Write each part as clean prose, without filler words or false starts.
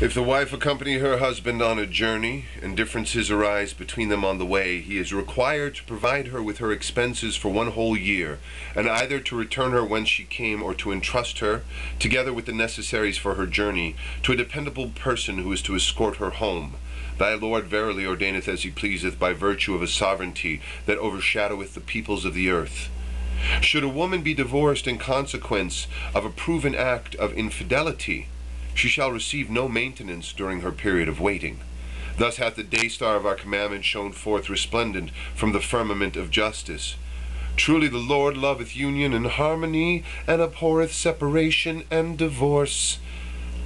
If the wife accompany her husband on a journey, and differences arise between them on the way, he is required to provide her with her expenses for 1 whole year, and either to return her whence she came, or to entrust her, together with the necessaries for her journey, to a dependable person who is to escort her home. Thy Lord verily ordaineth as he pleaseth, by virtue of a sovereignty that overshadoweth the peoples of the earth. Should a woman be divorced in consequence of a proven act of infidelity, she shall receive no maintenance during her period of waiting. Thus hath the day star of our commandment shone forth resplendent from the firmament of justice. Truly the Lord loveth union and harmony, and abhorreth separation and divorce.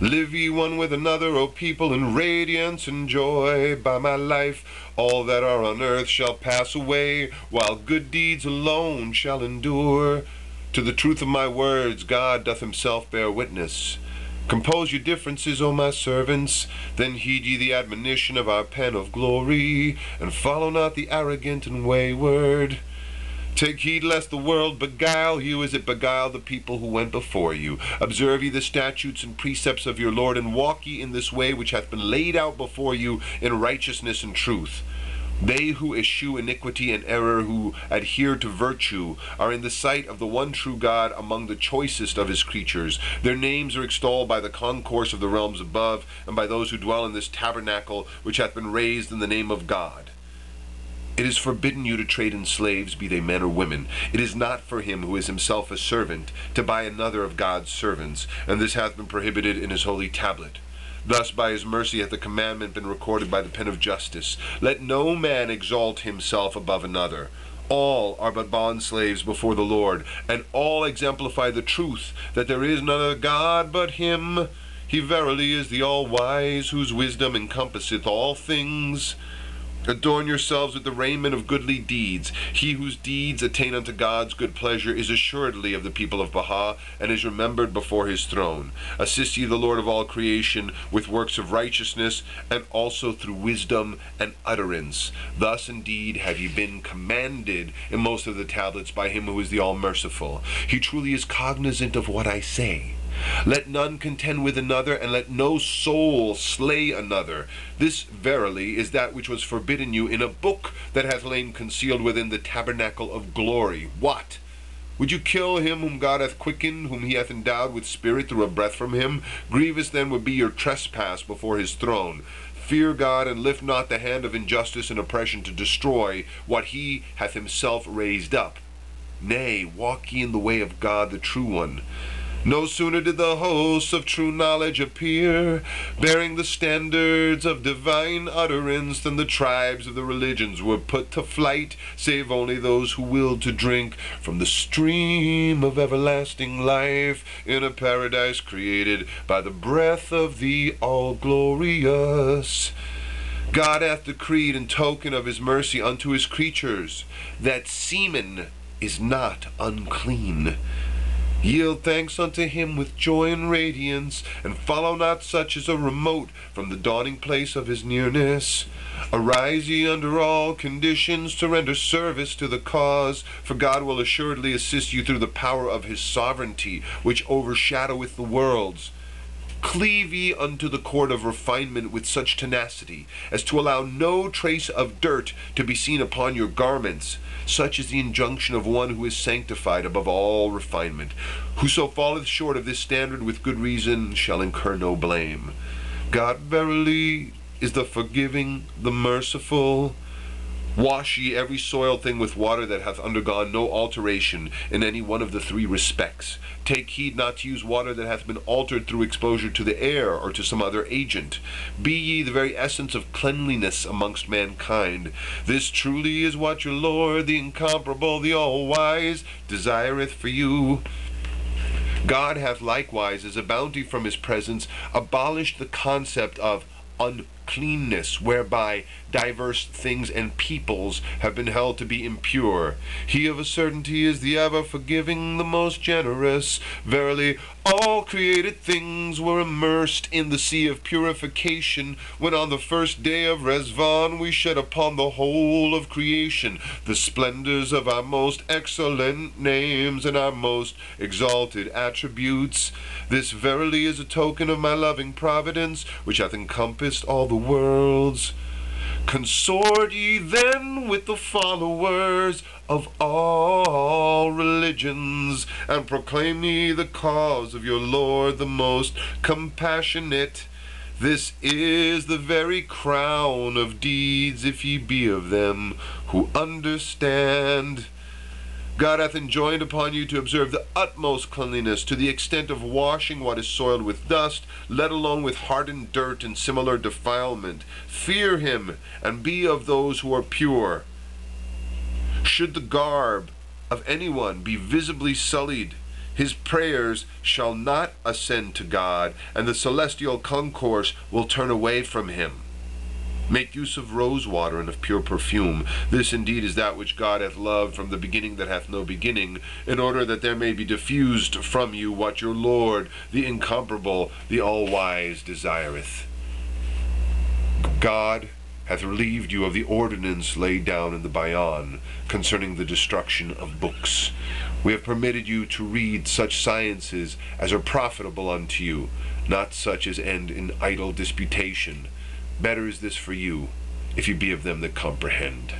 Live ye one with another, O people, in radiance and joy. By my life, all that are on earth shall pass away, while good deeds alone shall endure. To the truth of my words God doth himself bear witness. Compose your differences, O my servants, then heed ye the admonition of our pen of glory, and follow not the arrogant and wayward. Take heed lest the world beguile you as it beguiled the people who went before you. Observe ye the statutes and precepts of your Lord, and walk ye in this way which hath been laid out before you in righteousness and truth. They who eschew iniquity and error, who adhere to virtue, are in the sight of the one true God among the choicest of his creatures. Their names are extolled by the concourse of the realms above, and by those who dwell in this tabernacle which hath been raised in the name of God. It is forbidden you to trade in slaves, be they men or women. It is not for him who is himself a servant to buy another of God's servants, and this hath been prohibited in his holy tablet. Thus by his mercy hath the commandment been recorded by the pen of justice. Let no man exalt himself above another. All are but bondslaves before the Lord, and all exemplify the truth that there is none other God but him. He verily is the all-wise, whose wisdom encompasseth all things. Adorn yourselves with the raiment of goodly deeds. He whose deeds attain unto God's good pleasure is assuredly of the people of Baha, and is remembered before his throne. Assist ye the Lord of all creation with works of righteousness, and also through wisdom and utterance. Thus indeed have ye been commanded in most of the tablets by him who is the all-merciful. He truly is cognizant of what I say. Let none contend with another, and let no soul slay another. This verily is that which was forbidden you in a book that hath lain concealed within the tabernacle of glory. What? Would you kill him whom God hath quickened, whom he hath endowed with spirit through a breath from him? Grievous then would be your trespass before his throne. Fear God, and lift not the hand of injustice and oppression to destroy what he hath himself raised up. Nay, walk ye in the way of God the true one. No sooner did the hosts of true knowledge appear, bearing the standards of divine utterance, than the tribes of the religions were put to flight, save only those who willed to drink from the stream of everlasting life in a paradise created by the breath of the all-glorious. God hath decreed in token of his mercy unto his creatures that semen is not unclean. Yield thanks unto him with joy and radiance, and follow not such as are remote from the dawning place of his nearness. Arise ye under all conditions to render service to the cause, for God will assuredly assist you through the power of his sovereignty, which overshadoweth the worlds. Cleave ye unto the cord of refinement with such tenacity as to allow no trace of dirt to be seen upon your garments. Such is the injunction of one who is sanctified above all refinement. Whoso falleth short of this standard with good reason shall incur no blame. God verily is the forgiving, the merciful. Wash ye every soiled thing with water that hath undergone no alteration in any one of the 3 respects. Take heed not to use water that hath been altered through exposure to the air or to some other agent. Be ye the very essence of cleanliness amongst mankind. This truly is what your Lord, the incomparable, the all-wise, desireth for you. God hath likewise, as a bounty from his presence, abolished the concept of cleanness, whereby diverse things and peoples have been held to be impure. He of a certainty is the ever-forgiving, the most generous. Verily, all created things were immersed in the sea of purification when on the first day of Rezvan we shed upon the whole of creation the splendors of our most excellent names and our most exalted attributes. This verily is a token of my loving providence, which hath encompassed all the worlds. Consort ye then with the followers of all religions, and proclaim ye the cause of your Lord the most compassionate. This is the very crown of deeds, if ye be of them who understand. God hath enjoined upon you to observe the utmost cleanliness, to the extent of washing what is soiled with dust, let alone with hardened dirt and similar defilement. Fear him, and be of those who are pure. Should the garb of anyone be visibly sullied, his prayers shall not ascend to God, and the celestial concourse will turn away from him. Make use of rose water and of pure perfume. This indeed is that which God hath loved from the beginning that hath no beginning, in order that there may be diffused from you what your Lord, the incomparable, the all-wise, desireth. God hath relieved you of the ordinance laid down in the Bayan concerning the destruction of books. We have permitted you to read such sciences as are profitable unto you, not such as end in idle disputation. Better is this for you, if you be of them that comprehend.